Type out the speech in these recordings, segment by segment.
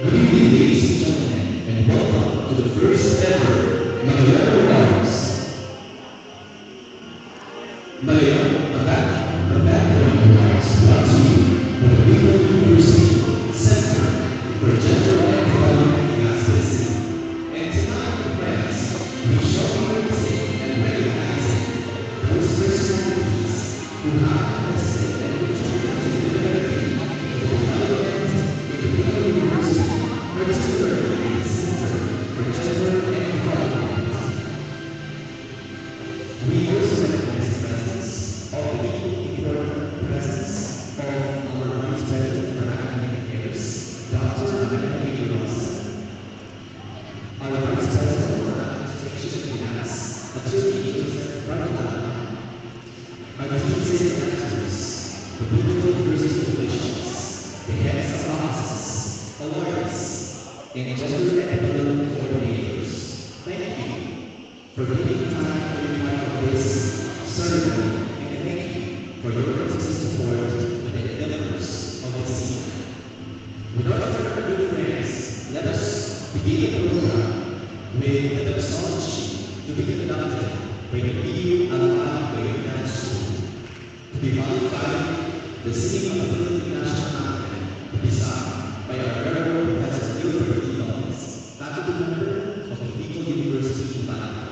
Good evening, ladies and gentlemen, and welcome to the first ever Malayalam Lives. Malayalam, a background lives brought to you by the Legal University Center for Gender and Equality Justice. And tonight, friends, we shall be witnessing and recognizing those personalities who have invested and contributed to the development of the development of the Legal University, particularly in the Center for Gender and Equality. We also recognize the presence of the equally important presence of our Vice President for Academic Affairs, Dr. Emily Ross. Our Vice President for Administration Finance, Attorney Joseph Bradley. Our teachers and lecturers, the political university officials, the heads of offices, the lawyers, and gender and equality coordinators. Thank you for taking time to be part of this ceremony, and thank you for your continued support with the endeavors of this year. Without further ado, friends, let us begin the program with the doxology to be conducted by the PU Alabama Bayanihan School, to be followed by the singing of the Philippine National Anthem, to be sung by our Venerable Professor Gilbert E. Lawrence, faculty member of the Legal University in Philippines.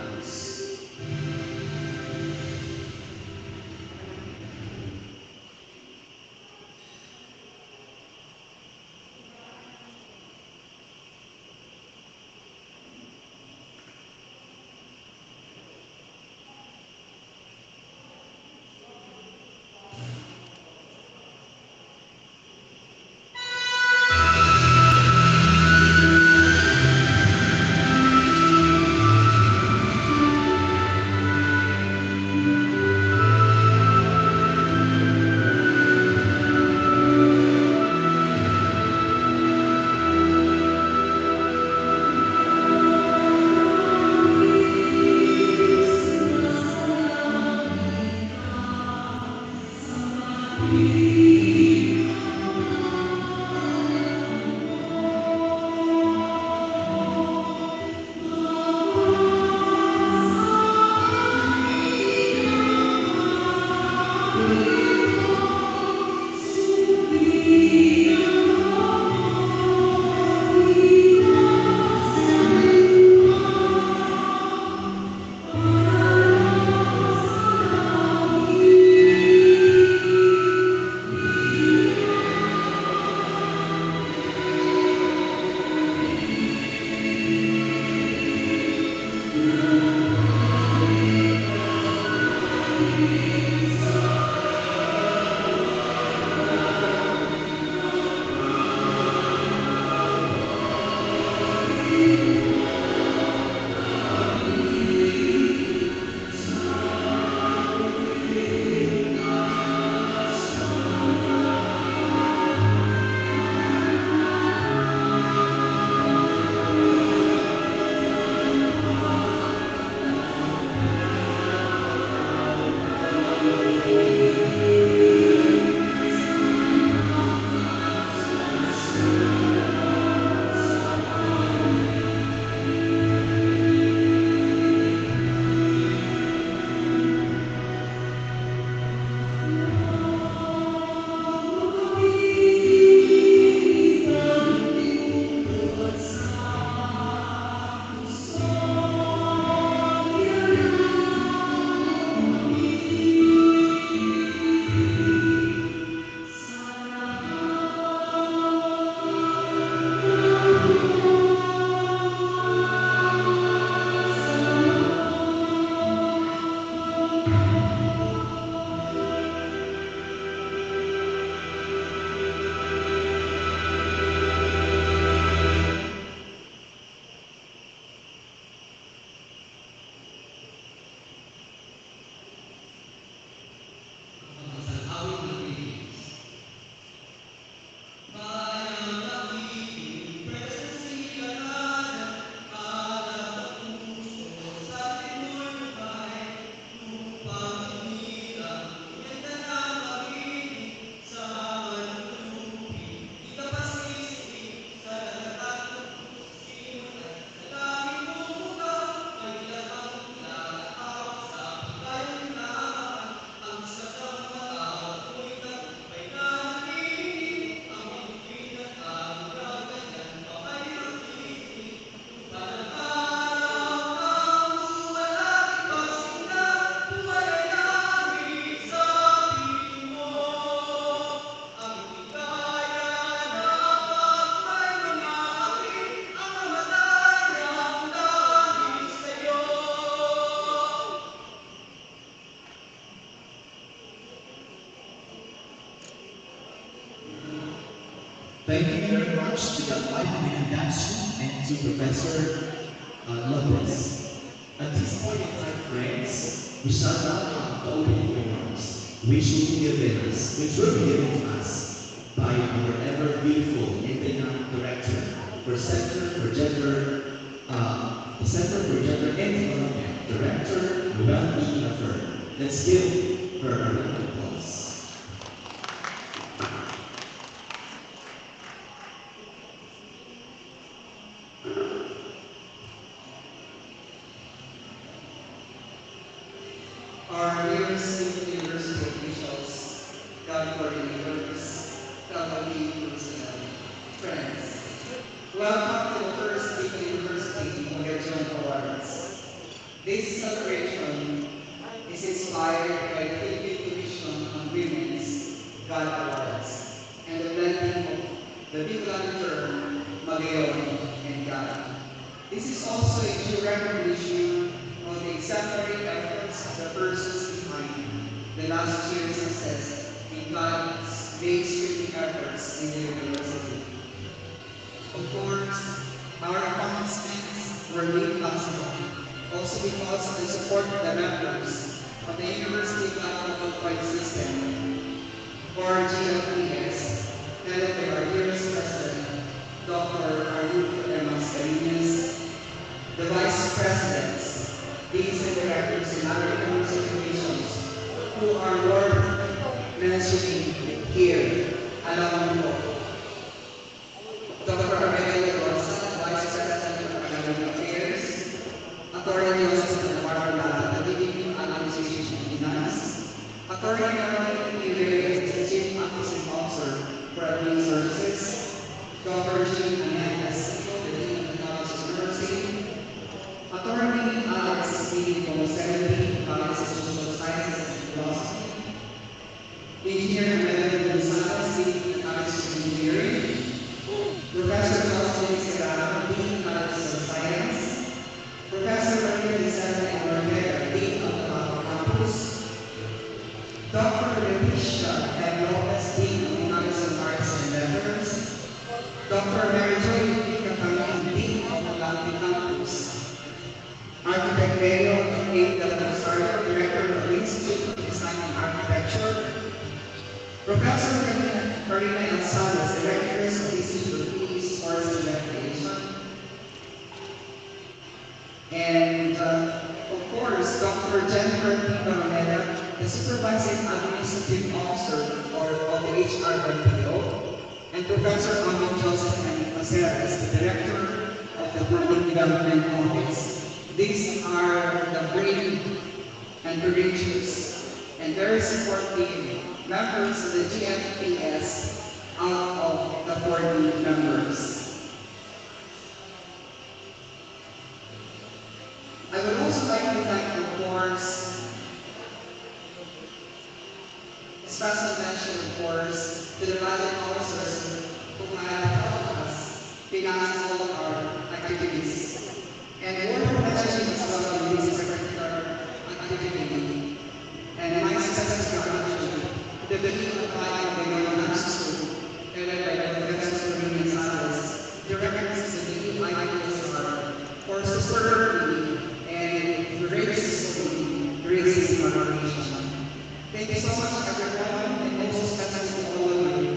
Thank you very much to the five-man dance and to Professor Lopez. At this point in time, friends, we shall now have the opening remarks, which will be given to us by our ever beautiful Indian director for the Center for Gender and Development, Director Noel E. Laffer. Let's give her a round of applause. Our dear City University officials, God coordinators, faculty, personnel, friends, welcome to the first City University Congressional Awards. This celebration is inspired by the Philippine Commission on Women's God Awards and the blending of the Bicolan term Magayon and God. This is also a true recognition of the exemplary efforts of the persons behind the last year's success in God's mainstreaming efforts in the university. Of course, our accomplishments were made possible also because of the support of the members of the University Global Point System, or GLPS, headed by our dearest President, Dr. Arnulfo M. Mascareñas, the Vice Presidents, Deans and Directors in other university commissions who are worth mentioning here, along with Dr. Amelia Rosa, Vice President of Academic Affairs, Attorney Joseph Navarro, the Living Administration of Finance, Attorney Manuel Reyes, the Chief Acquisition Officer for Admin Services, Dr. Jean Hernandez, the Dean of the College of Nursing, Attorney Alex C. Comoselli, College of Social Sciences and Philosophy, Engineer Amelia Gonzalez, Dean of the College of Engineering, Professor Jocelyn Serrano, Dean College of Science, Professor Maria Lizette Ortega, Dean of the Baco Campus, Dr. Leticia M. Lopez, Dean of the College of Arts and Letters, Dr. Mary Joy Picatamon, Dean of the Baco Campus, Architect Leo A. Del Rosario, Director of the Institute of Design and Architecture, Professor Karina Elsadas, Director of the Institute of Peace, Forest and Recreation, and of course, Dr. Jennifer P. Baroneta, the Supervising Administrative Officer of the HRWPO, and Professor Amin Joseph M. Caceres, the Director of the Public Development Office. These are the brave and courageous and very supportive members of the GFPS out of the 40 members. I would also like to thank, of course, a special mention, of course, to the budget officers who have helped us finance all of our activities. And word of mention as well in this particular activity. And my successor gratitude to the Dean of the School, headed by Professor Marina Salas, Directors of the DEISR, for supporting and graciously raising collaboration. Thank you so much, everyone, and also special to all of you,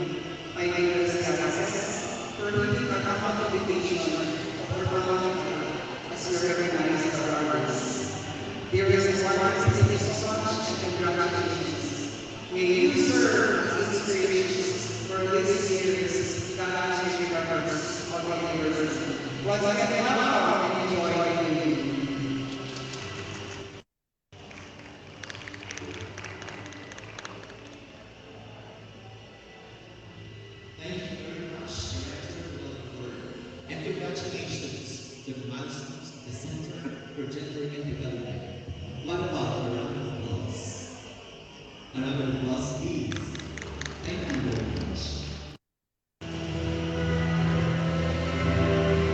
my neighbors and classes, for leading our competition for performing as we recognize our artists. Dearest artists, thank you so much and congratulations. May you serve as inspirations for this year's Kakashi Records of the University. Once again, welcome and enjoy the meeting. Thank you very much, Director Laffer, and congratulations to the milestones, the Center for Gender and Development. What about a round of applause? A round of applause, please. Thank you very much.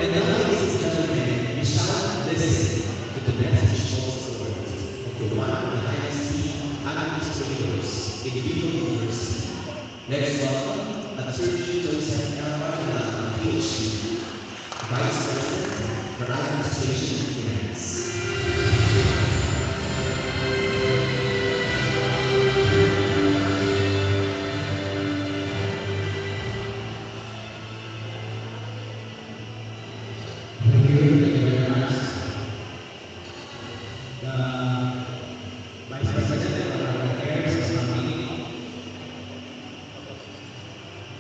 And now, ladies and gentlemen, we shall listen to the message also of one of the highest administrators in Bicol University. Let's welcome Sergio Joseph Alvarado, PhD, Vice President for Administration and Finance. Thank you very much. The Vice President of our affairs is coming.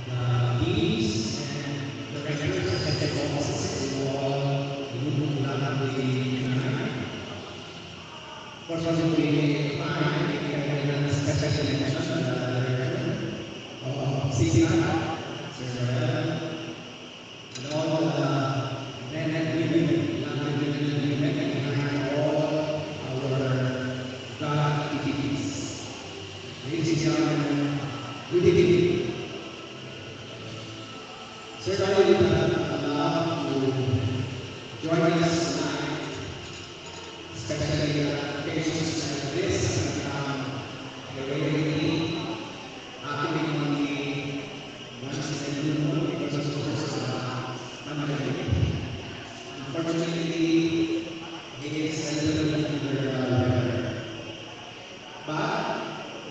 The deans and the directors of the offices who all who love the fortunately fine and special mention the director of CCI, and all the men and women, young women behind all our God activities. Ladies and gentlemen, good evening. Certainly, we would love to join us tonight, especially occasions like this, the way we happening on the Wednesday afternoon because of course pandemic. Unfortunately, it is a little bit under but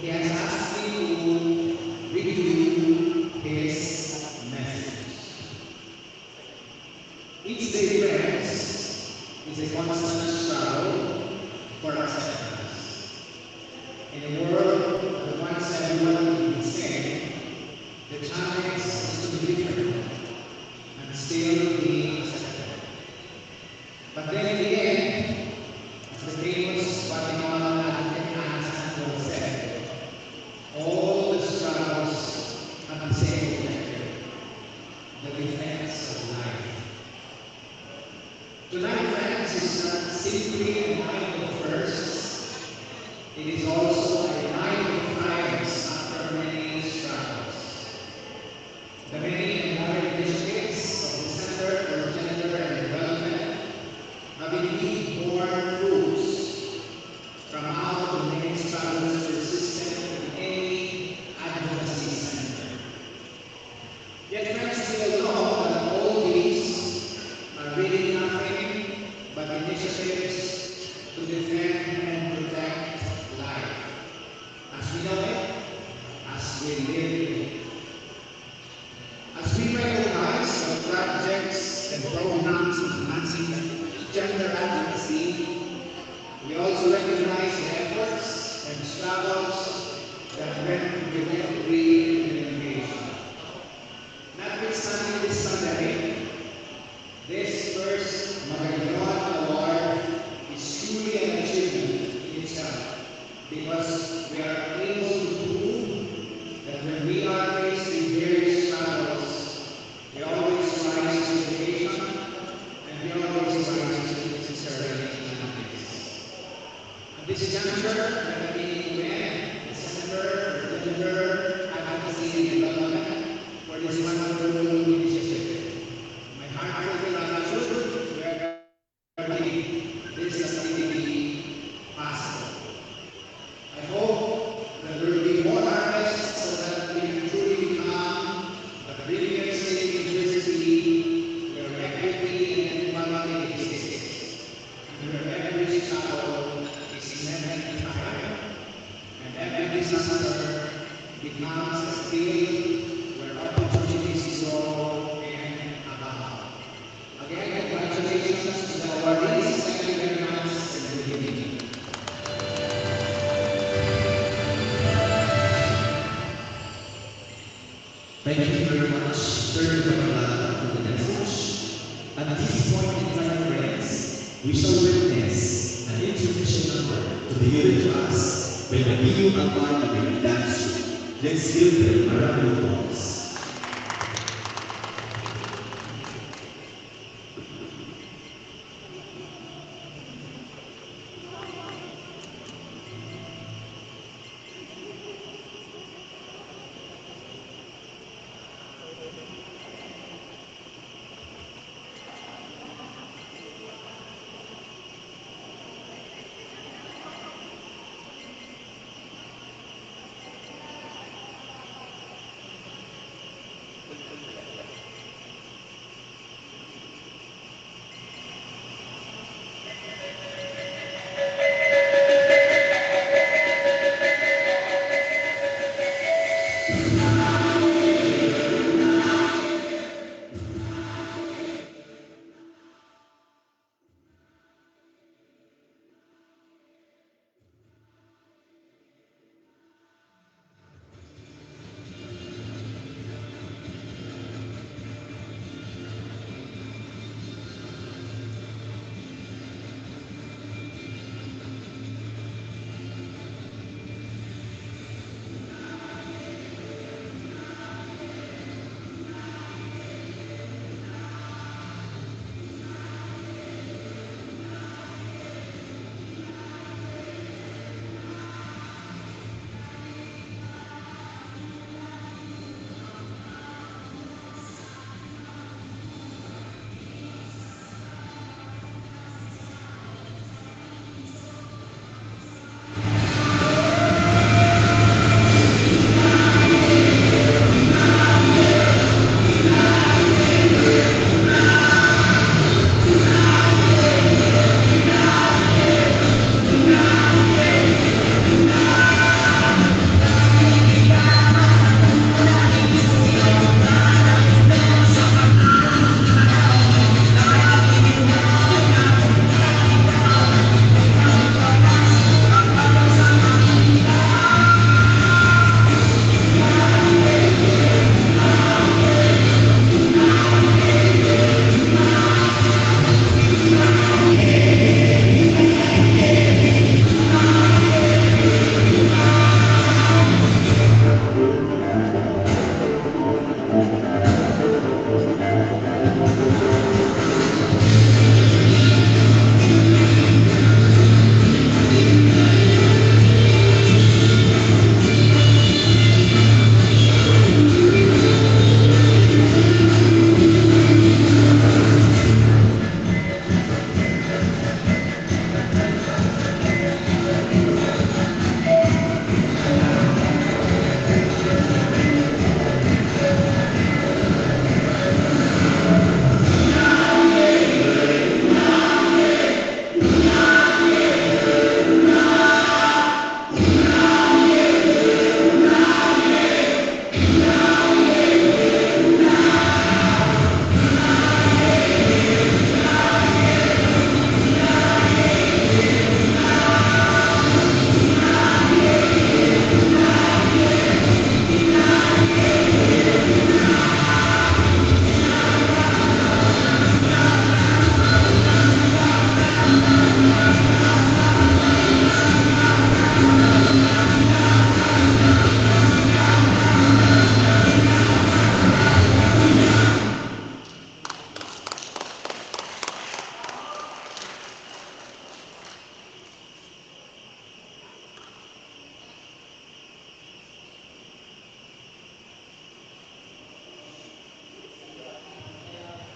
he has asked me to read to you his message. Each day, friends, is a constant struggle for acceptance. In a world that wants everyone to be the same, the challenge is to be different and still be accepted. But then in the end, as the famous Guatemalan advocate Einstein said, all the struggles have the same objective, the defense of life. Tonight, friends, is not simply a night of firsts, it is also a night of triumphs after many struggles. The many and wide initiatives of the Center for Gender and Development have indeed borne fruits from out the many struggles persistent in any advocacy center. Yet, friends, we all know that all these are really nothing but initiatives to defend and protect life as we know it, as we live it. As we recognize the projects and programs of advancing gender advocacy, we also recognize the efforts and struggles that went to prevent re-implementation. Notwithstanding this pandemic, this first Magallanes Award is truly an achievement in itself because we are able to prove that when we are faced with various struggles, we always rise to the occasion and we always rise to the necessary challenges. At this juncture, let me commend the Center for Gender Advocacy and Development for this wonderful initiative. My heartfelt gratitude wherever this activity possible. I hope that there will be more harvests so that we can truly become a brilliant state of university where equity and equality exists, and where every struggle is met in triumph, and every disaster becomes a field where opportunities grow and abound. Again, congratulations to the awardees. Thank you very much and good evening. Thank you very much, Sir Gamalata, for the message. At this point in time, friends, we shall witness an intermission number to the unit class by the BU Award of Dance. Let's give them a round of applause.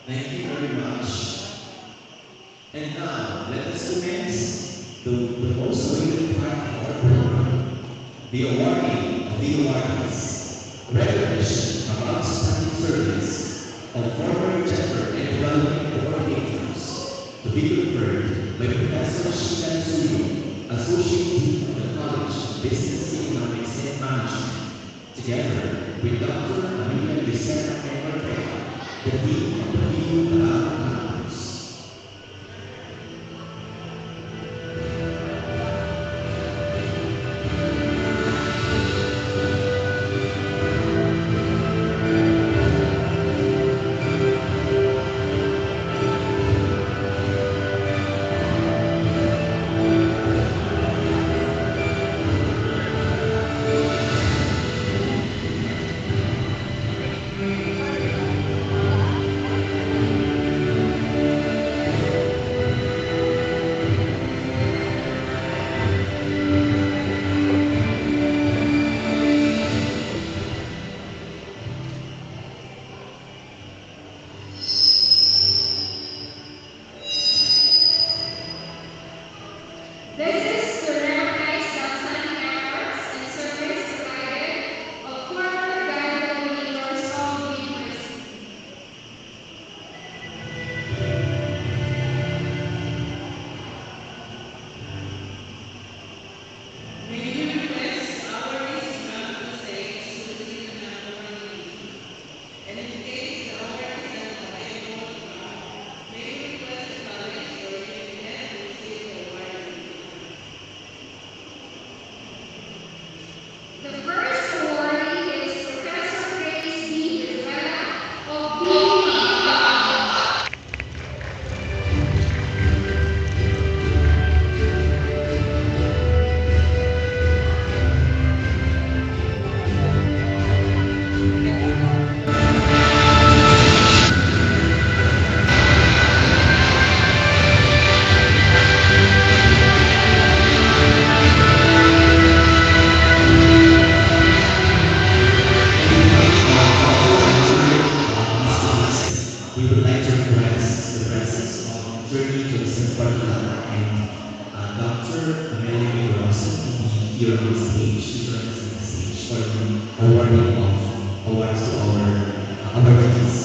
Thank you very much. And now, let us commence the most awaited part of our program, the awarding of the awardees. Recognition of outstanding service of former gender and development coordinators to be conferred by Professor Shikan Suyo, Associate Dean of the College of Business, Economics and Management, together with Dr. Amelia Lucena and Ortega, the Dean of the PU Tagalog Campus. This is to recognize the outstanding efforts and service provided of former guided coordinators of the university. May we request our restaurant to stage to receive the awardee. And in case the award is not available, may we request the college or the head to receive the awardee. The first awardee is Professor Grace D. Rivera of BPA. We would like to request the presence of Attorney Joseph Bartolana and Dr. Amelia Rossi to be here on stage, to join us on the stage for the awarding of awards to our awardees.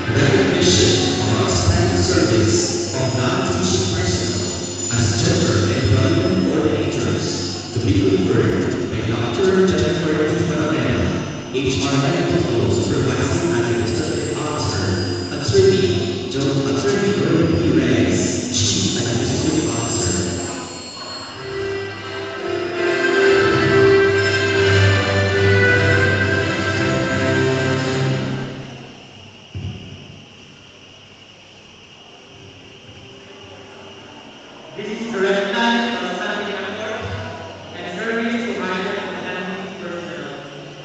Recognition of outstanding service of non-teaching personnel as gender and development coordinators to be conferred by Dr. Jennifer Timanel, HR Medical Supervising Administrative Officer, Attorney Merlin P. Reyes, Chief Administrative Officer. This is to recognize the outstanding effort and service provided to academic personnel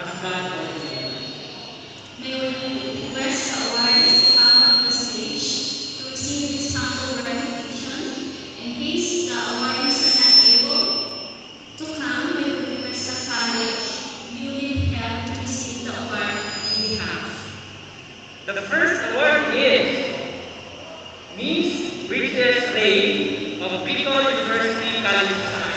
as God ordained. May we request the awardees to come on the stage to receive this humble recognition. In case the awardees are not able to come, we will request the college unit help to receive the award. The first award is Miss Bridget Ray of Bicol University College of Science.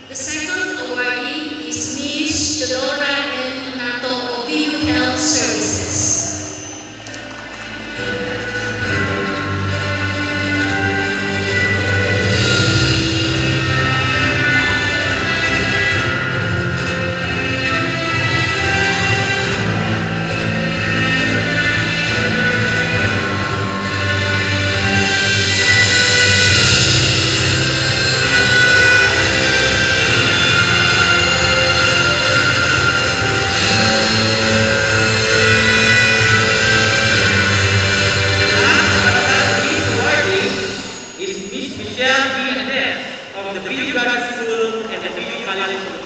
The second awardee is Miss Chodora N. Nato of VU Health Services. This awardee is Miss Michelle B. Anes of the BU Graduate School and the BU College of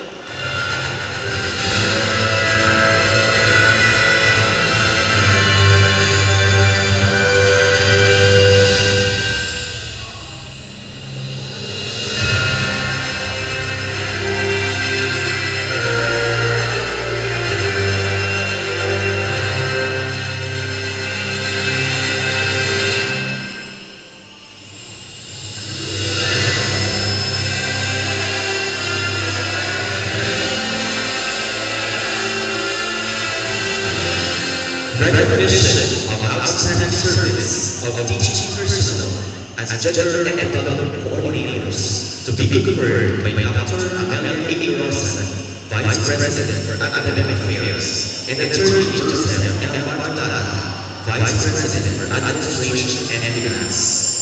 Recognition of outstanding service of teaching personnel as gender and development coordinators to be conferred by Dr. Amelia A. Rosen, Vice President for Academic Affairs, and Attorney Joseph M. Bartolata, Vice President for Administration and Finance.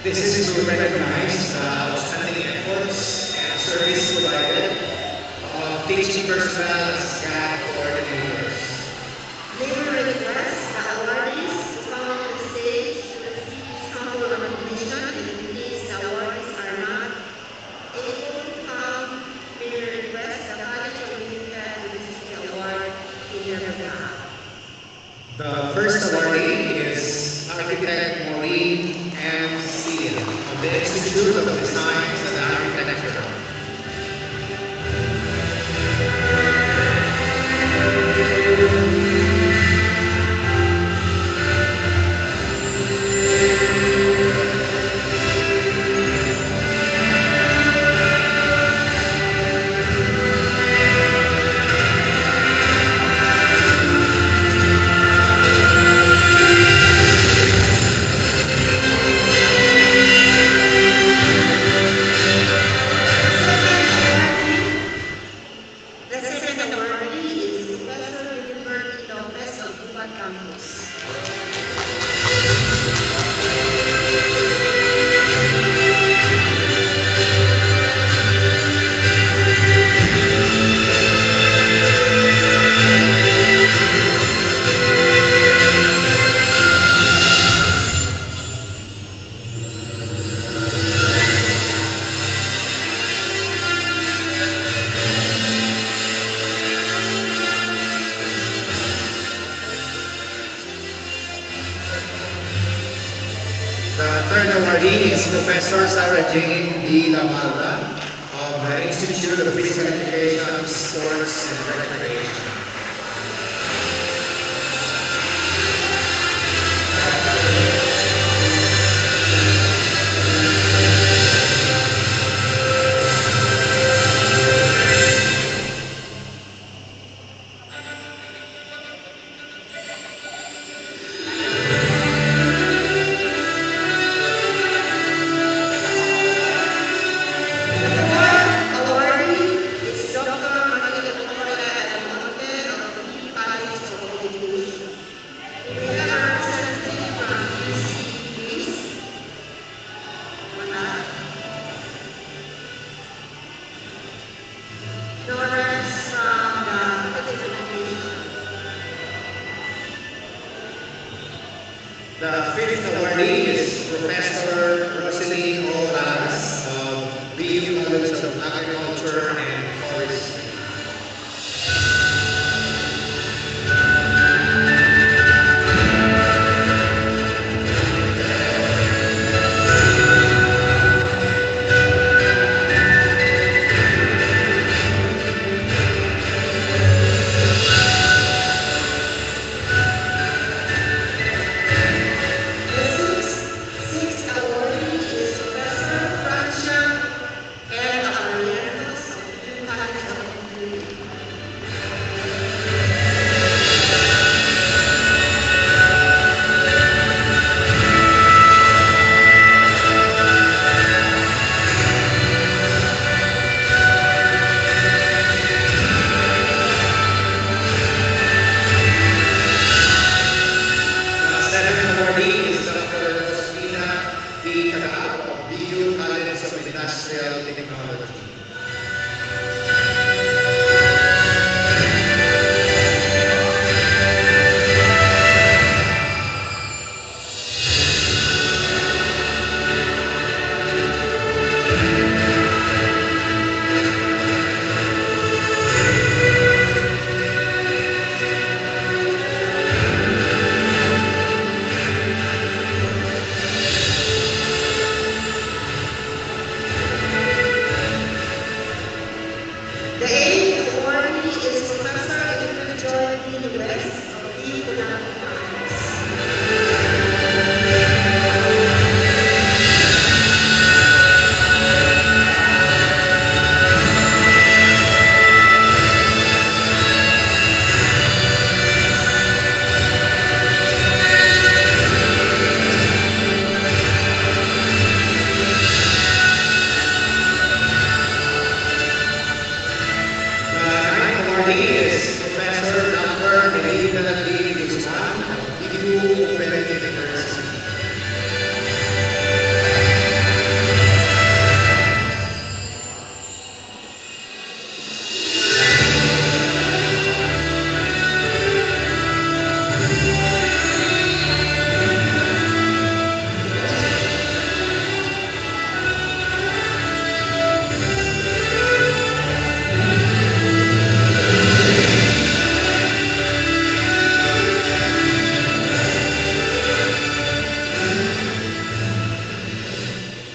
This is to recognize the outstanding efforts and service provided of teaching personnel as GAD coordinators. Labor request the awardees to come on the stage to receive sample recognition, and in case the awardees are not able to come, we request the College of Media to receive the award in their behalf. The first awardee is Architect Maureen M. Seal of the Institute of Design and Architecture. The second awardee is Professor Gilbert Lopez of Gubat Campus. The third awardee is Professor Sarah Jane D. Lamalda of the Institute of Physical Education, Sports and Recreation. The fifth awardee is Professor Rosalie Olaras of BU College of Agriculture and Forestry. Sixth awardee is Professor Francia L. Abarientos of the College of Engineering. The seventh awardee is Dr. Josefina D. Cagao of BU College of Industrial Technology. The eighth awardee is Professor Edwin Joy B. West of the Economic Arts. The ninth awardee is Professor Dr. Melina D. Guzman of BU Open University.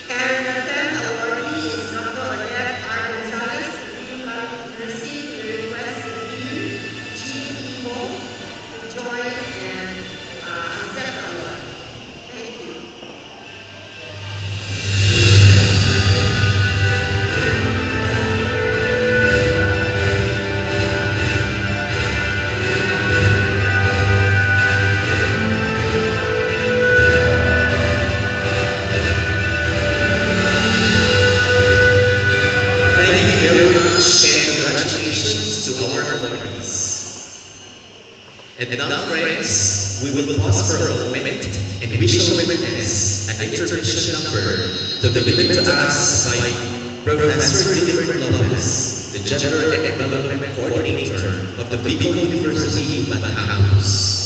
And the tenth awardee is Dr. Odette R. Gonzalez of the University. The request is G. Mo to join and accept the award. Thank you. Thank you very much and congratulations to our awardees. And now, friends, we will pause for a moment and we shall witness an intermission number to be given to us by Professor Dilbert Lopez, the Gender and Development Coordinator of the Bicol University Campus.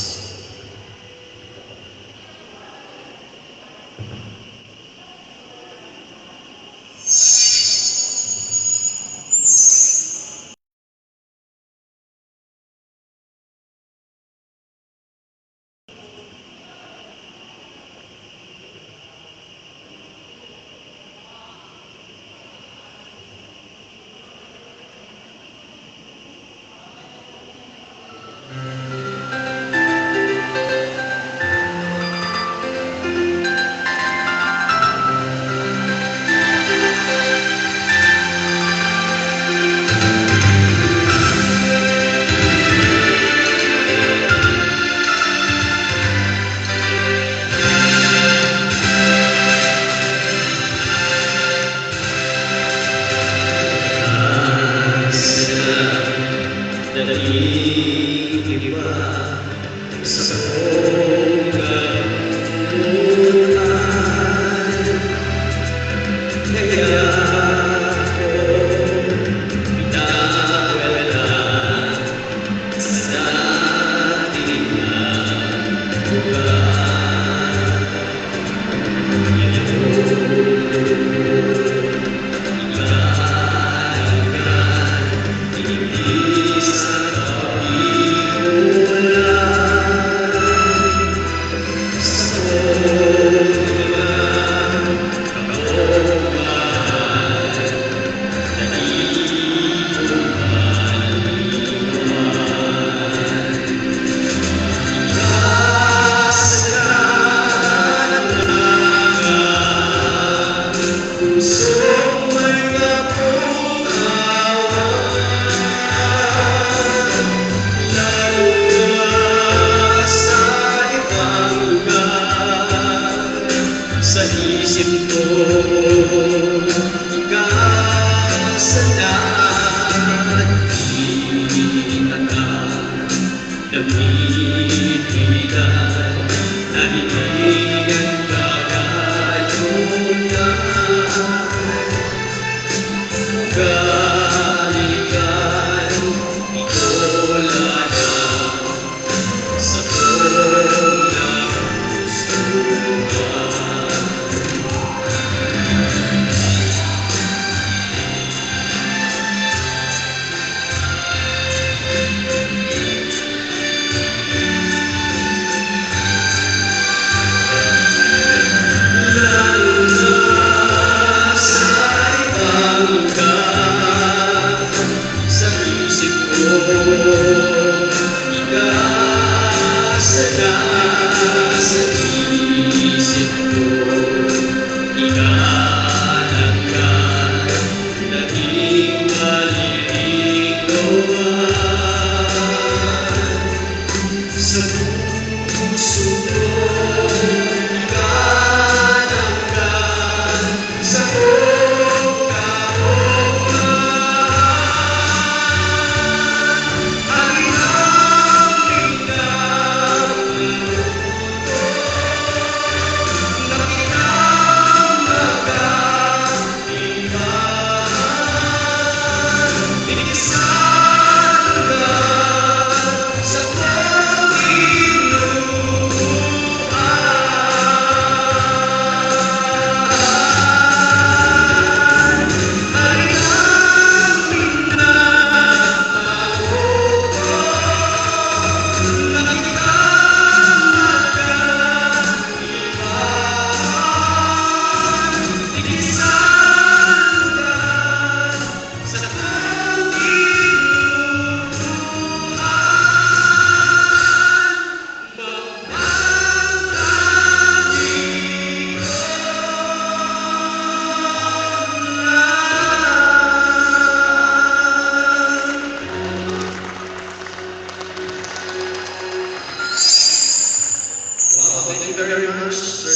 Thank you very much, Sir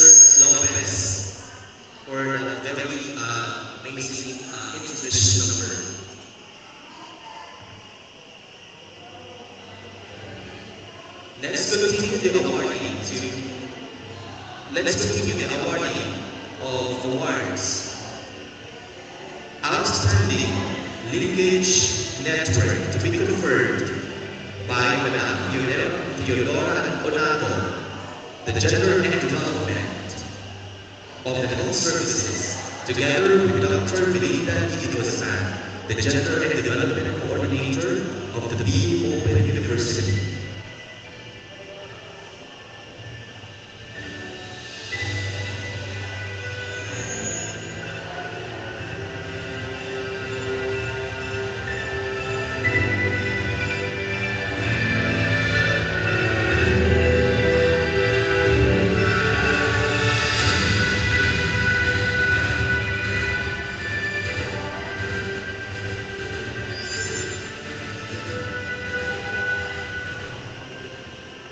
Lopez, for that very amazing introduction number. Let's continue the awarding Let's continue the awarding of awards. Outstanding Linkage Network to be conferred by Madam Theodora Onato, the Gender and Development of the Health Services, together with Dr. Melinda Idigosan, the Gender and Development Coordinator of the BU Open University.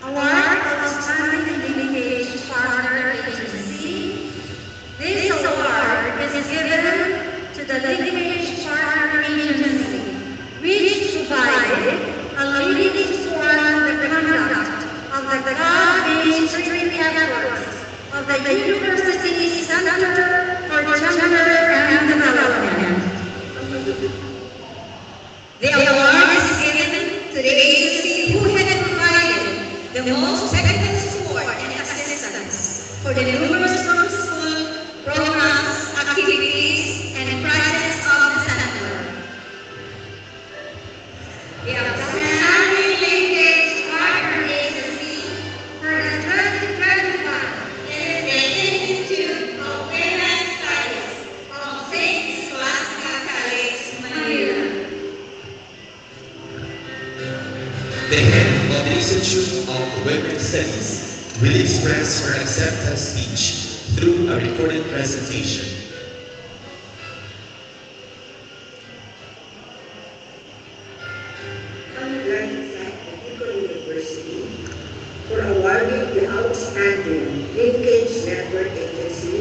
Award for Outstanding Linkage Partner Agency. This award is given to the Linkage Partner Agency, which provided a leading toward the conduct of the God-based efforts of the University Center for Gender and Development. The award is given to the agency who had provided the most technical support and assistance for the numerous school programs, activities, and projects of the center. The Outstanding Linkage Partner Agency for the 2021 is the Institute of Women's Studies of St. Scholastica College, Manila. The head of the Institute of Women's Studies will express her acceptance speech through a recorded presentation. I would like to thank the Bicol University for awarding the Outstanding Linkage Network Agency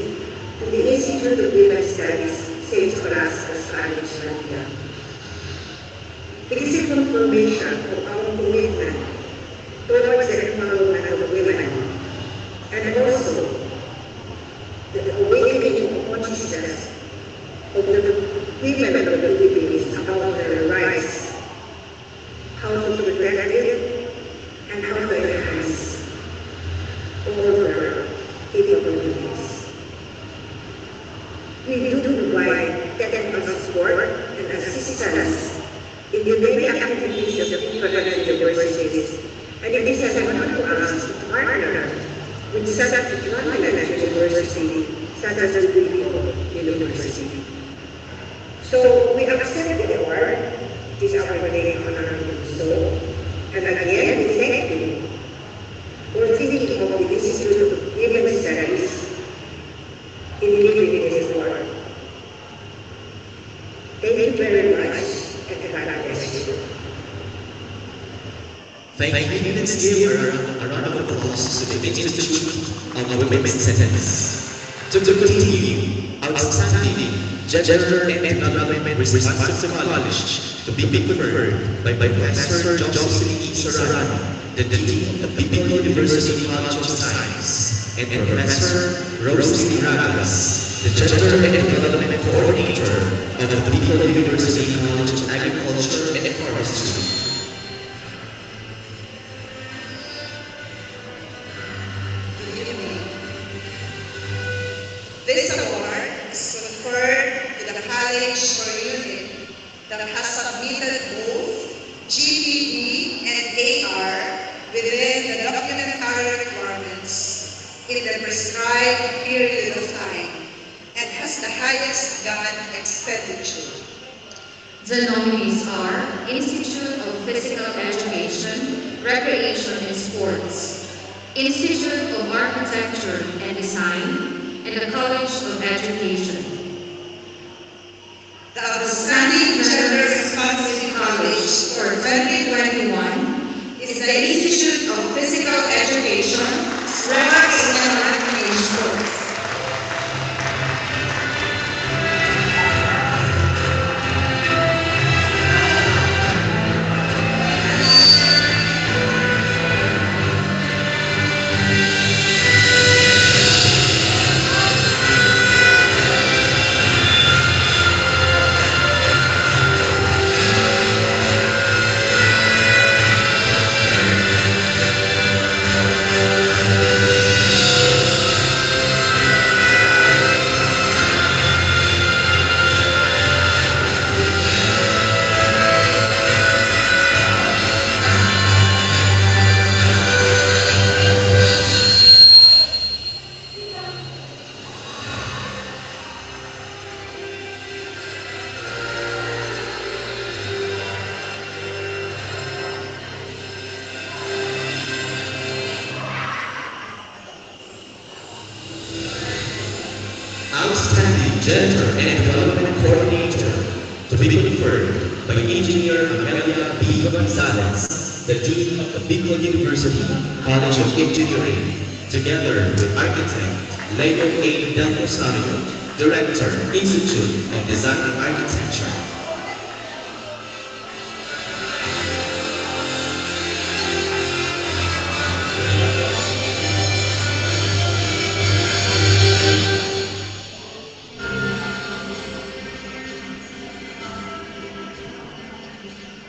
to the Institute of Women's Studies, St. Scholastica's College, Manila. It is a confirmation of our commitment towards the empowerment of women and also the awakening of consciousness of the women of the Philippines about their rights, how to protect it, and how to enhance all their capabilities. We do provide technical support and assistance in the many activities of different universities, and it is an honor to us to partner with such a prominent university such as the Bicol University. So we accept the award. It is our great honor to do so. And again, we thank you for thinking of the Institute of Women's Studies in giving this award. Thank you very much, and God bless you. Thank you. Let's give a round of applause to the Institute of Women's Studies. To continue, outstanding Gender and Development Responsive College to be conferred by Professor Jocelyn E. Serrano, the Dean of the Bicol University College of Science, and Professor Rosie Ragas, the Gender and Development Coordinator of the Bicol University College of Agriculture and Forestry. This award is conferred to the college or unit that has submitted both GPD and AR within the documentary requirements in the prescribed period of time and has the highest gun expenditure. The nominees are Institute of Physical Education, Recreation and Sports, Institute of Architecture and Design, and the College of Education. The Outstanding Gender Responsive College for 2021 is the Institute of Physical Education, Recreation Outstanding Gender and Development Coordinator to be conferred by Engineer Amelia B. Gonzalez, the Dean of the Bicol University College of Engineering, together with Architect Leo A. Del Rosario, Director, Institute of Design and Architecture.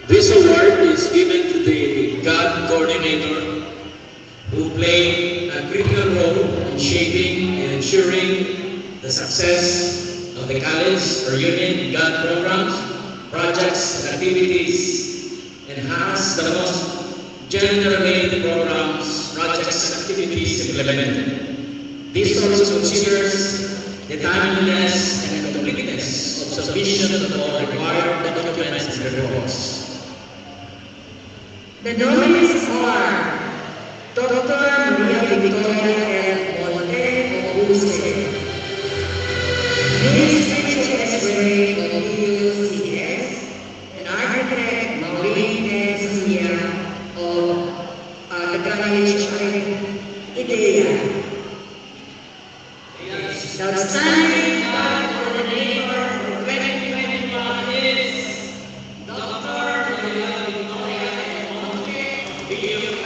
This award is given to the GAD coordinator who played a critical role in shaping and ensuring the success of the college or union GAD programs, projects, and activities, and has the most gender-related programs, projects, and activities implemented. This also considers the timeliness and completeness of submission of all required documents and reports. The nominees are Dr. Maria Victoria L. Monte Obuse, Miss Rachel S. Ray of UCS, and Architect Maureen S. Sia of the College of IDEA. The outstanding GAD coordinator for 2021 is Dr. Maria Victoria L. Monte of UCS.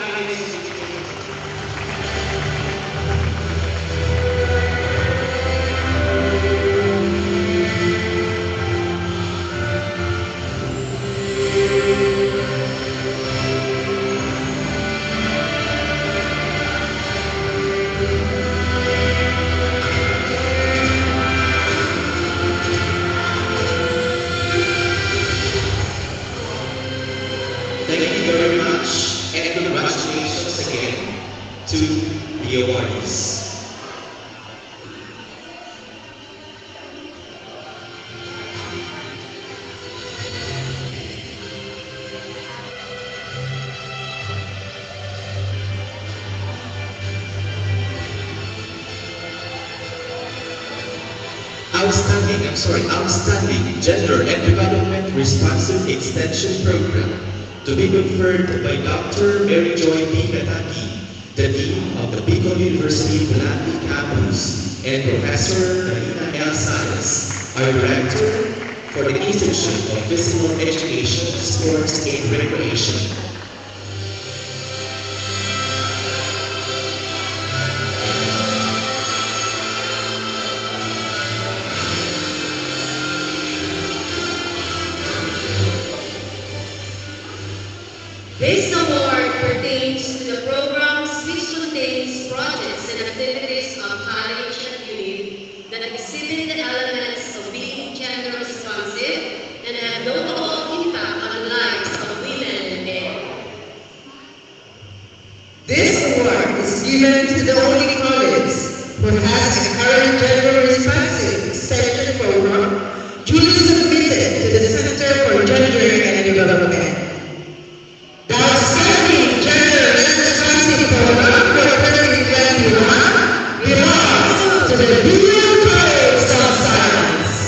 Thank you very much, and congratulations again to the awardees. Outstanding Gender and Development Responsive Extension Program to be conferred by Dr. Mary Joy B. Kataki, the Dean of the Bicol University Blandly Campus, and Professor Marina L. Salas, our Director for the Institute of Physical Education, Sports, and Recreation. This award pertains to the programs which contains projects and activities of college and unit that exhibit the elements of being gender responsive and have notable impact on the lives of women and men. This award is given to the only college who has a current gender responsive extension program duly submitted to the Center for Gender and Development. The outstanding gender responsive program for 2021 belongs to the Bicol College of Science.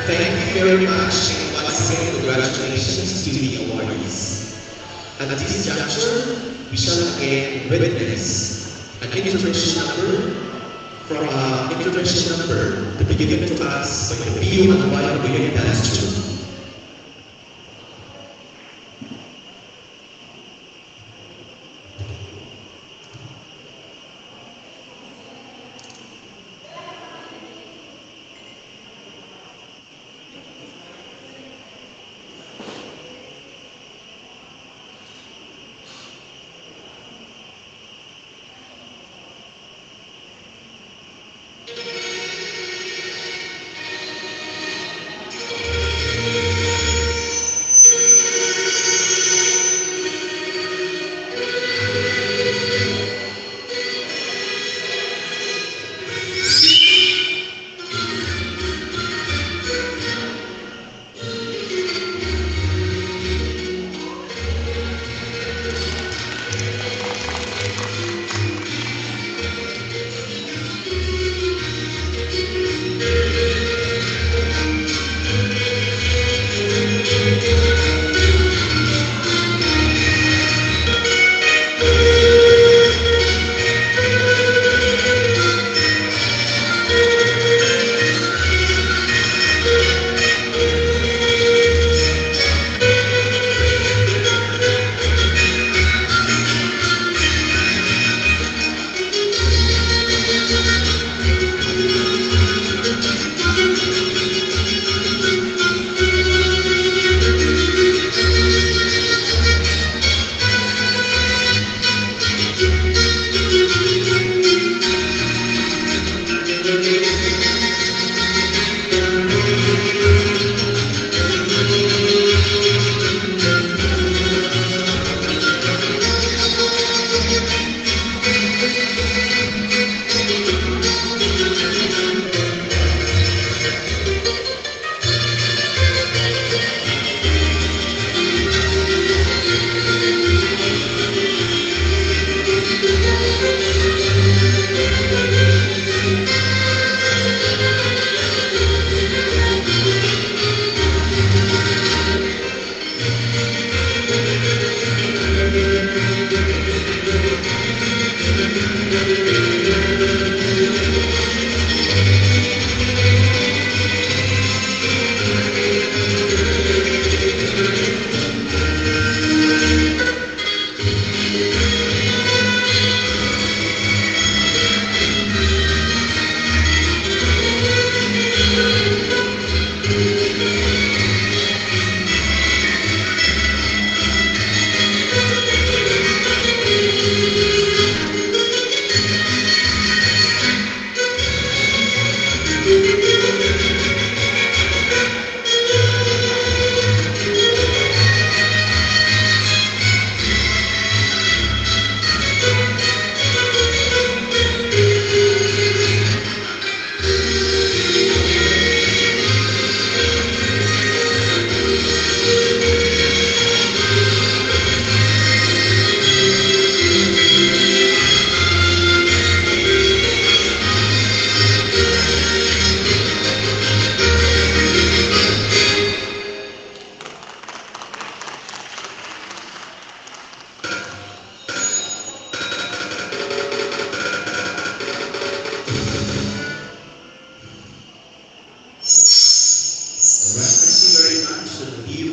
Thank you very much, and once again, congratulations to the awardees. At this juncture, we shall again witness an intervention number to be given to us by the PU Manabayang Unit Institute.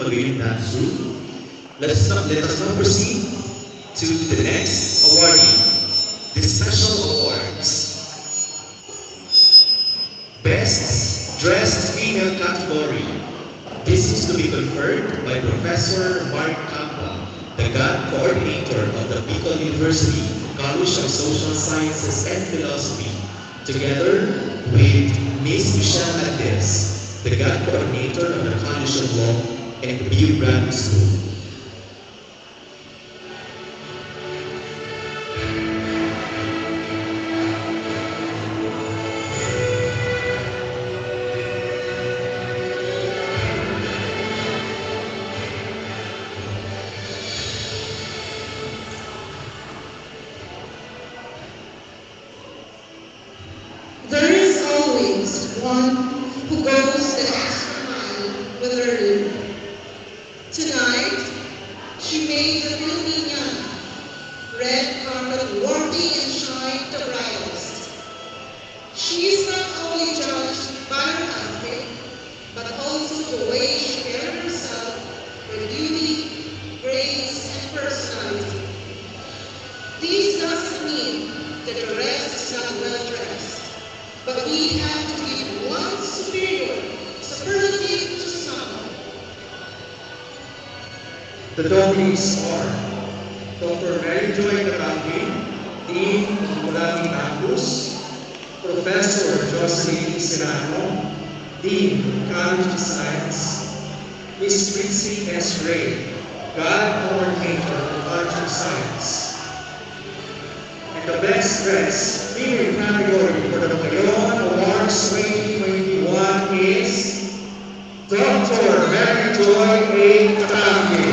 within that room. Let us now proceed to the next awardee, the special awards. Best Dressed Female Category. This is to be conferred by Professor Mark Campa, the GAD Coordinator of the Bicol University College of Social Sciences and Philosophy, together with Ms. Michelle Aldes, the GAD Coordinator of the College of Law and the BU Graduate School. There is always one who goes the extra mile with her loop. Tonight, she made the Philippine red carpet worthy and shine the brightest. She is not only judged by her outfit, but also the way she carried herself with beauty, grace, and personality. This doesn't mean that the rest is not well dressed. But we have to give one superlative to someone. The nominees are Dr. Mary Joy Catangi, Dean of Mulati Campus, Professor Jocelyn Serrano, Dean of College of Science, Ms. Trixie S. Ray, GAD Coordinator of College of Science. And the best dressed female category for the Mayon Awards 2021 is Dr. Mary Joy A. Catangi.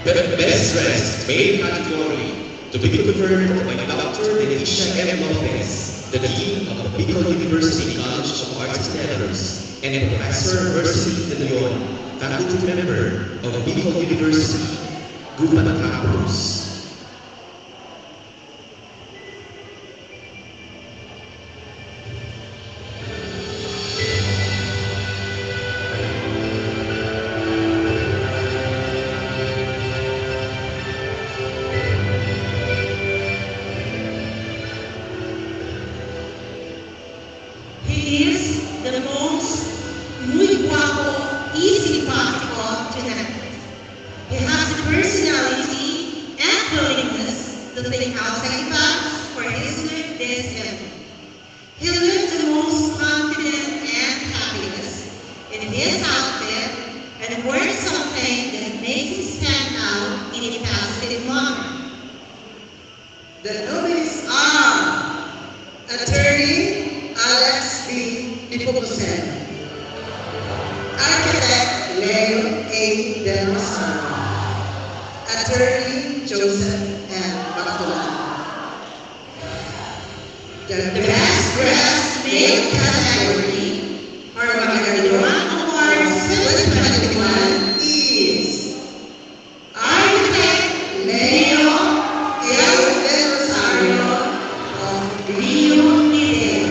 The best dressed male category to be conferred by Dr. Leticia M. Lopez, the Dean of the Bicol University College of Arts and Letters, and Professor Mercy De Leon, faculty member of Bicol University, Guban Campus. He is the most muy guapo, easy simpático tonight. He has the personality and willingness to think outside the box for his life this event. He looks the most confident and happiness in his outfit and wears something that makes him stand out in a positive manner. The nominees are Attorney Alex B. Nepomuceno, Architect Leo A. Del Rosario, Attorney Joseph M. Bacolano. The best dressed male category for Magallanes Awards 2021 is Architect Leo A. Del Rosario of Rio Nidero.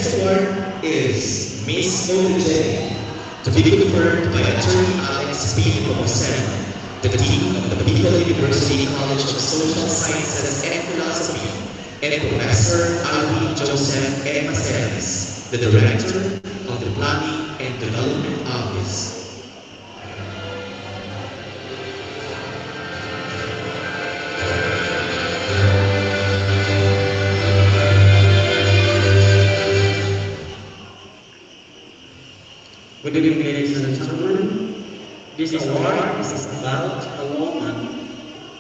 next award is Miss Photogenic, to be conferred by Attorney Alex P. Pomoceno, the Dean of the Bicol University College of Social Sciences and Philosophy, and Professor Alvin Joseph M. Maceres, the Director of the Planning and Development Office. Good evening, ladies and gentlemen. This award is about a woman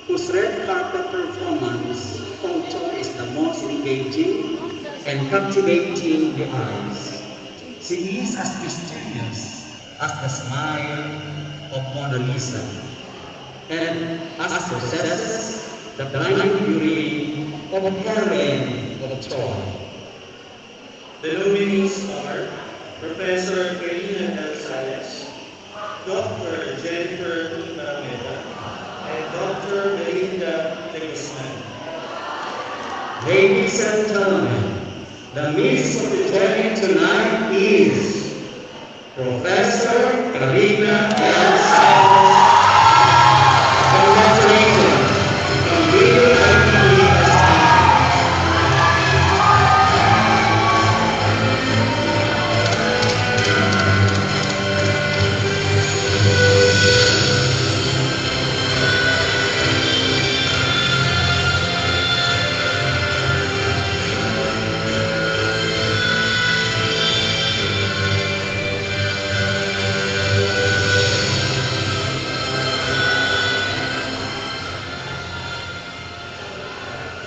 whose red carpet performance photo is the most engaging and captivating the eyes. She is as mysterious as the smile of Mona Lisa, and as possesses the blinding beauty of Helen of Troy. The nominees are Professor Karina Gonzalez, Dr. Jennifer Barameda, and Dr. Melinda de Guzman. Ladies and gentlemen, the Miss Photogenic tonight is Professor Karina L. Santos. Congratulations from Video IPE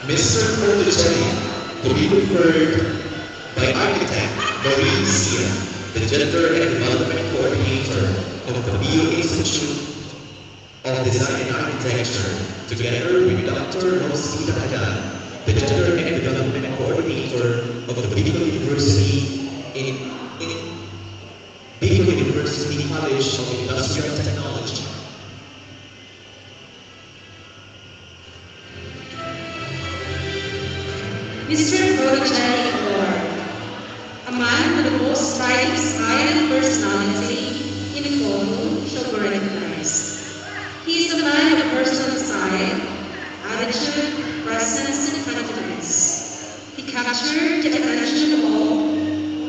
Mr. Photogenic, to be conferred by Architect Maureen Sia, the Gender and Development Coordinator of the BU Institute of Design and Architecture, together with Dr. Rosita Hagan, the Gender and Development Coordinator of the Bicol University in Bicol University College of Industrial Technology. Mr. Photogenic Award, a man with the most striking style and personality in a photo shall be recognized. He is a man of personal style, attitude, presence, and confidence. He captured the attention of all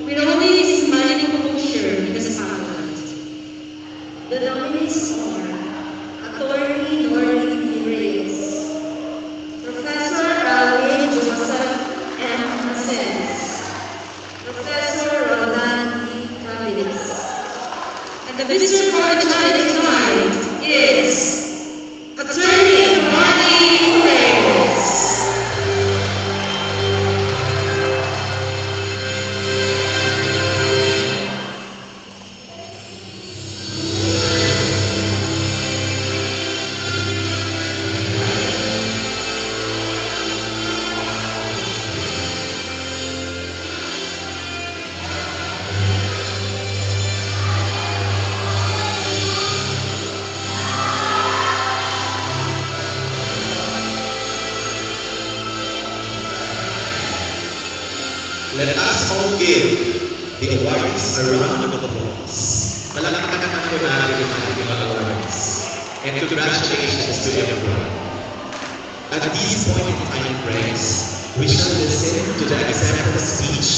with only his smiling composure in his talent. The nominees are Attorney Noreen Reyes, Professor Alvin Joseph M. Maceres, Professor Roland E. Camilis. And the Mr. Photogenic tonight is Attorney Marty Reyes. Let us all give the awardees a round of applause. Palakpakan po natin ang ating mga awards. And congratulations to everyone. At this point in time, friends, we shall listen to the acceptance speech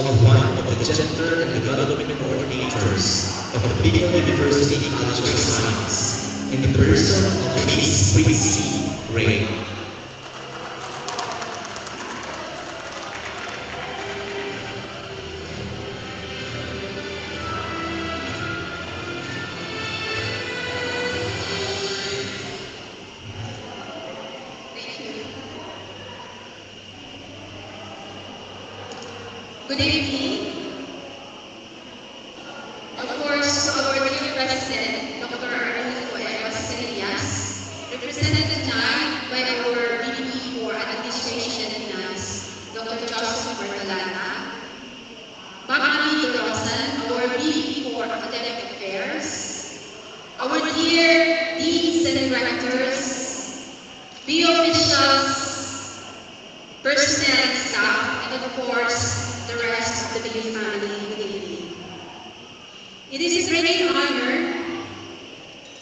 of one of the Gender and Development Coordinators of the Bicol University College of Science, in the person of Miss Quincy Ray. Good evening. Of course, to our dear President, Dr. Arnulfo M. Casillas, represented tonight by our VP for Administration and Finance, Dr. Joseph Bertalana, Bobby Dorosan, our VP for Academic Affairs, our dear Deans and Directors, BO officials, personnel and staff, and of course, the rest of the Billy family with me. It is a great honor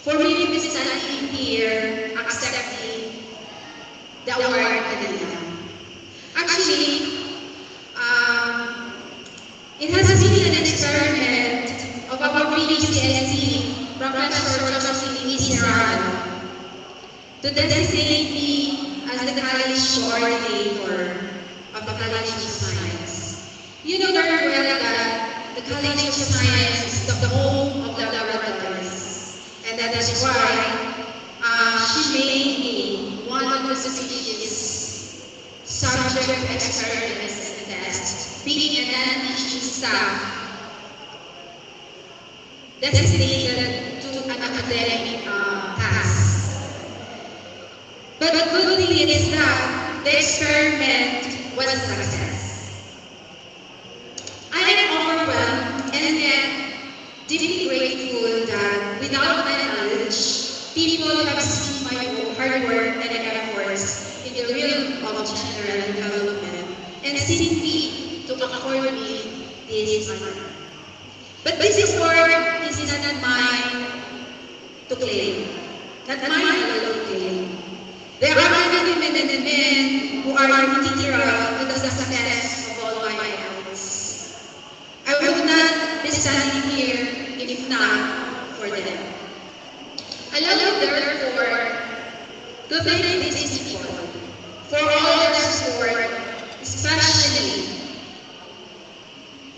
for me to be standing here accepting the award kanina. Actually, it has been an experiment of our previous CSC, Professor Josephine Serrano, to designate me as the college coordinator of the College of Science. You know very well that the College of Science is the home of the laboratories, and that is why she made me one of the prestigious subject experiments and tests, being a non-teaching staff designated to an academic task. But the good thing is that the experiment was a success. I am overwhelmed and yet deeply grateful that without my knowledge, people have seen my hard work and efforts in the realm of general development and seen fit to accord me this honor. But this award is not mine to claim, not mine alone to claim. There are many women and men who are integral to the success of all my efforts. I would not be standing here if not for them. Allow me therefore to thank these people for all their support, especially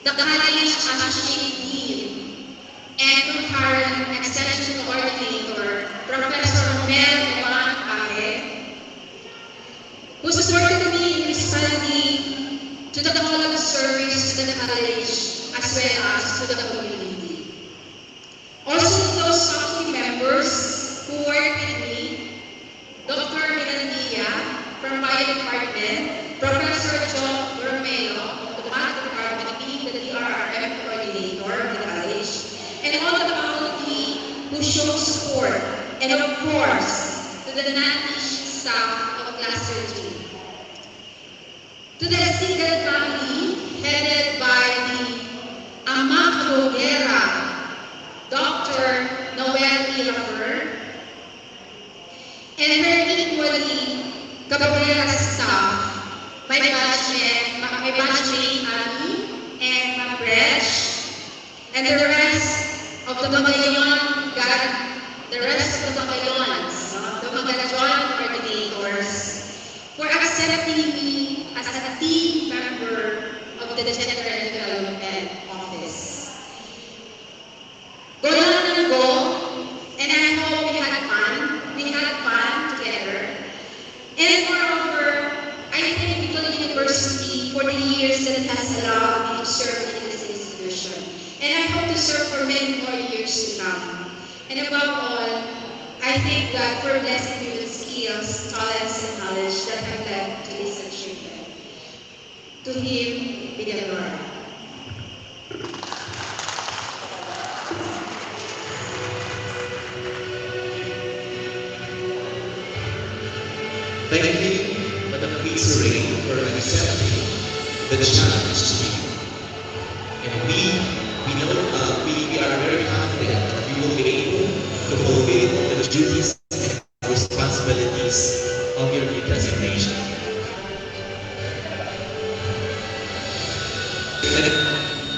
the College Associate Dean and concurrent Extension Coordinator, Professor Mel Ake, who supported me in responding to the call of service to the college as well as to the community. Also those faculty members who work with me, Dr. Mirandia from my department, Professor John Romero of the Math Department, being the DRRM coordinator of the college, and all the faculty who show support, and of course, to the non-teaching staff of Class 13. To the extended family, headed by the Ama Kabogera, Dr. Noel Ilafer, and her equally Kabogera staff, my batchmate Ami and Mabresh, and the rest of the Magayon, the rest of the Magayons, the Magayon coordinators, for accepting me as a team member of the General Development Office. Go lang and go, and I hope we had fun together. And moreover, I thank the university for the years that it has allowed me to serve in this institution. And I hope to serve for many more years to come. And above all, I thank God for blessing me with skills, talents, and knowledge that have led to this achievement. To Him be the glory. Thank you, Madam Pizzeray, for accepting the challenge to you. And we are very confident that you will be able to fulfill the duties and responsibilities of your new designation.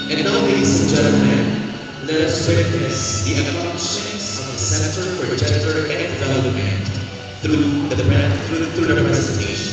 And now, ladies and gentlemen, let us witness the accomplishments of the Center for Gender and Development through the presentation.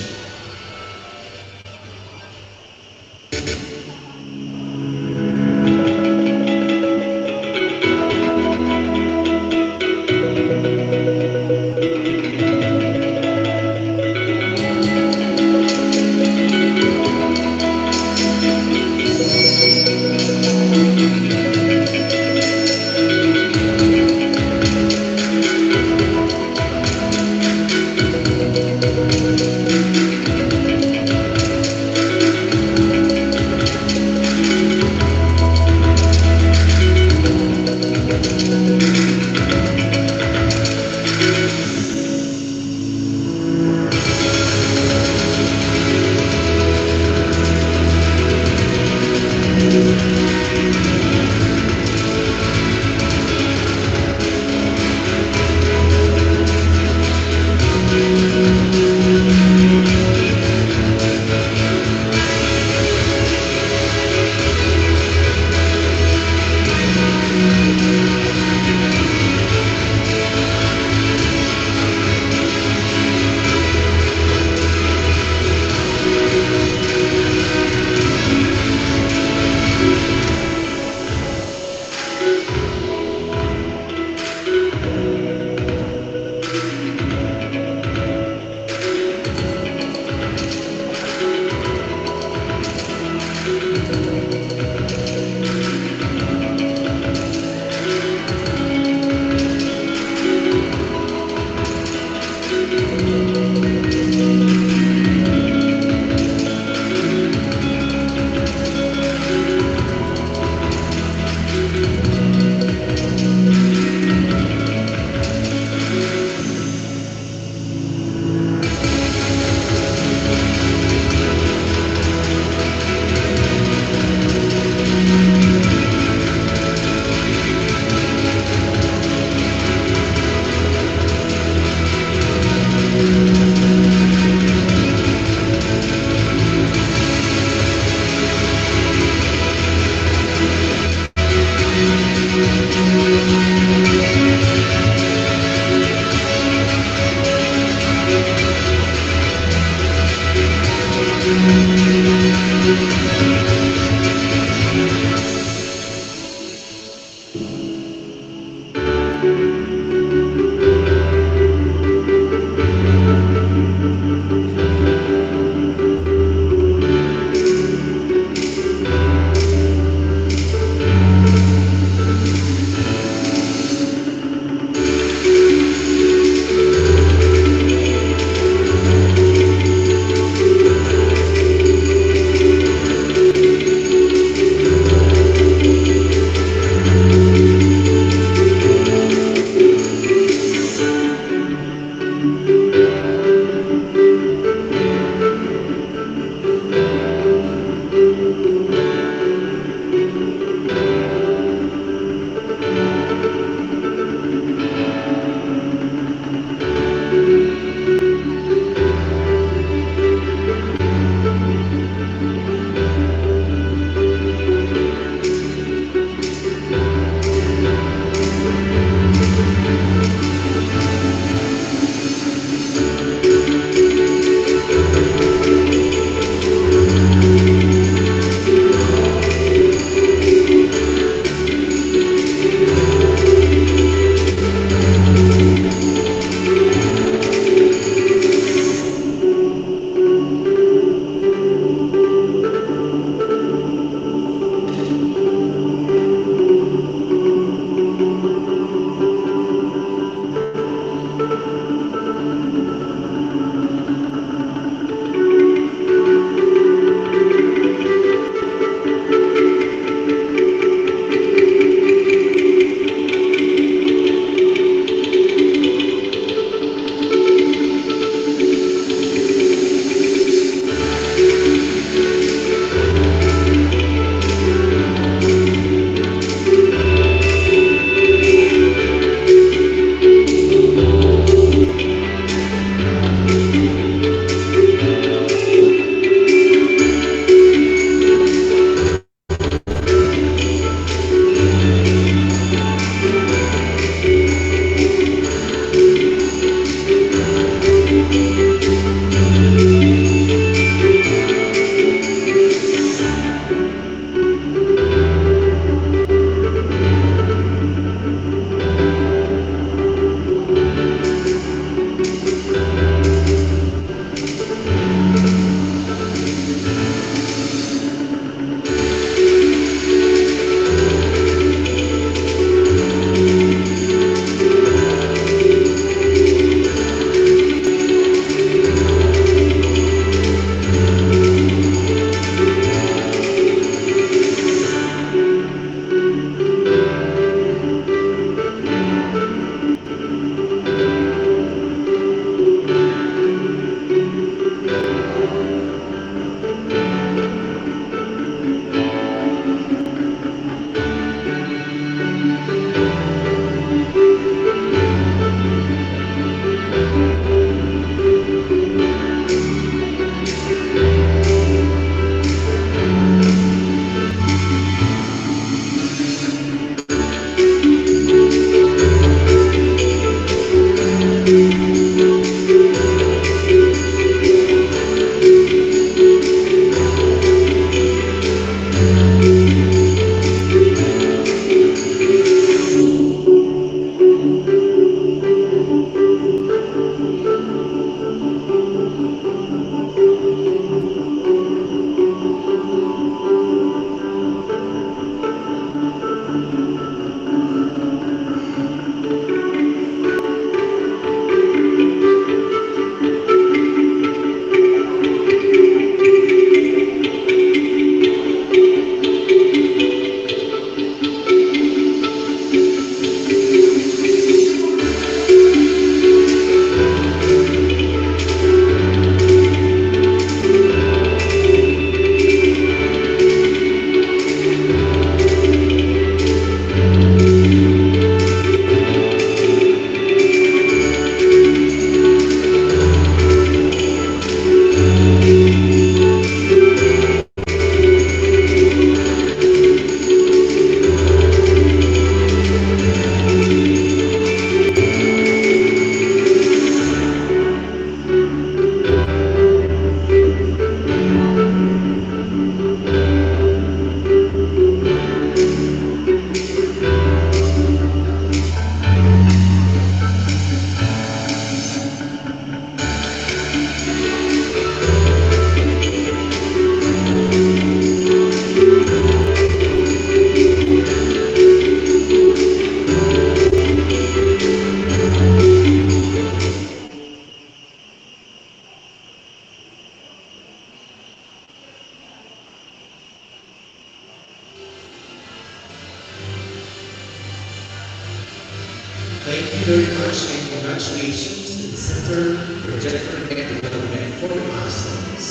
you very much and congratulations to the Center for Gender and Development for milestones.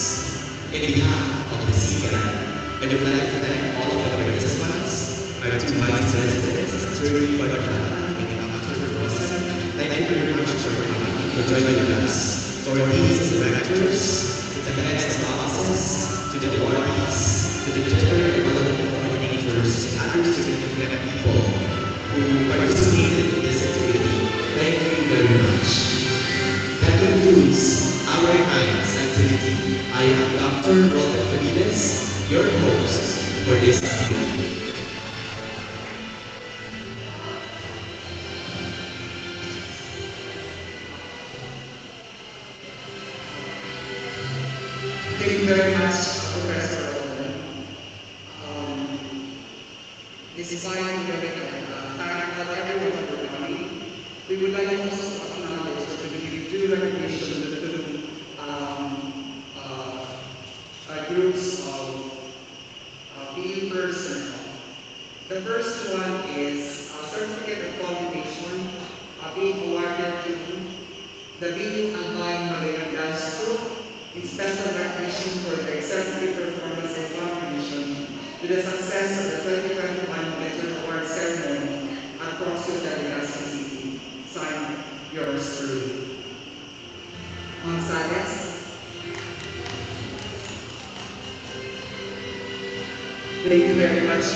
In behalf of the CEI, I would like to thank all of the participants, our two vice presidents, Terry Bartolana and Dr. Rosa. Thank you very much for joining us. To our deans and directors, to the heads of offices, to the awardees, to the gender development coordinators, and other significant people who participated in this activity. Thank you very much. That concludes our tonight's activity. I am Dr. Robert Fernandez, your host for this activity. Thank you very much, Professor Roland. Despite the fact that everyone will be coming, we would like also to acknowledge or to give due recognition to groups of being personnel. The first one is a certificate of qualification being awarded to the Bill Albay Maria Gastro in special recognition for their exemplary performance and contribution to the success of the 2021 Veteran Award Ceremony at Proxio Delegación City. Signed, yours truly. Gonzalez. Thank you very much.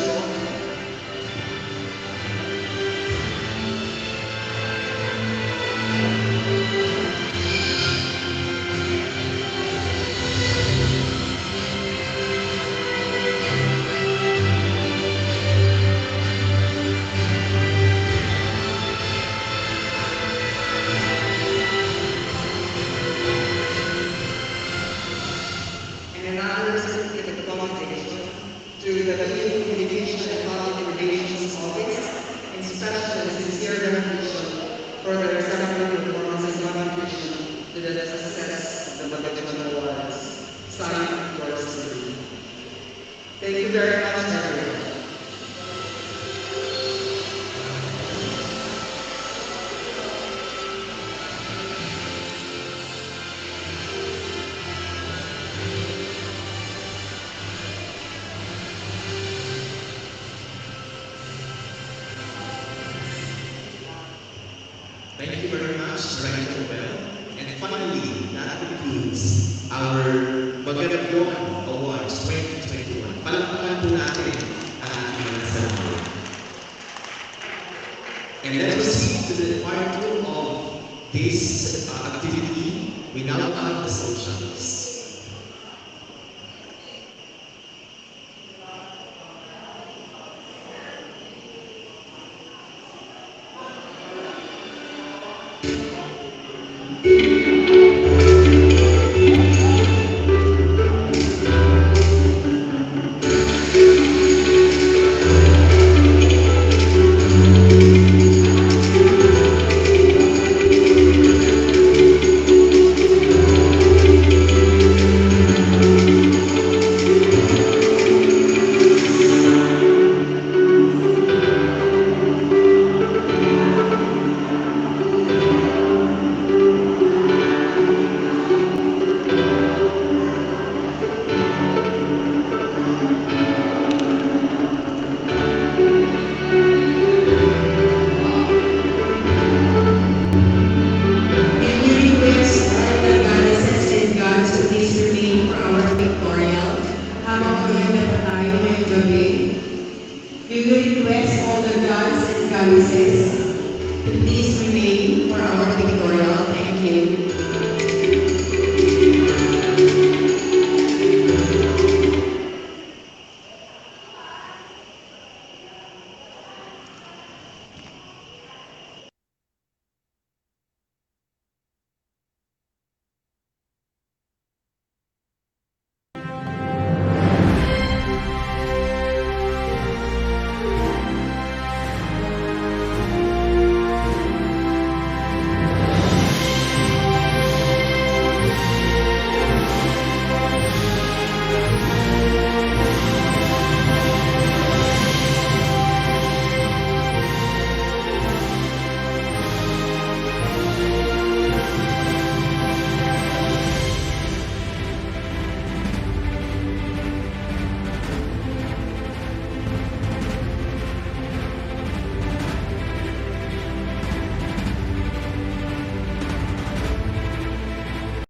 And another certificate of commendation to the Philippine Communication and Public Relations Office in special and sincere recognition for their exemplary performance and contribution to the success of the Veteran Awards. Signed, yours truly. Thank you very much, everyone. Thank you very much, Director Bell. And finally, that concludes our Magandang Awards 2021. Palakpakan po natin ang ating mga ceremony. And let's proceed to the part 2 of this activity. We now have the socials. We will request all the gods and goddesses to please remain for our pictorial. Thank you.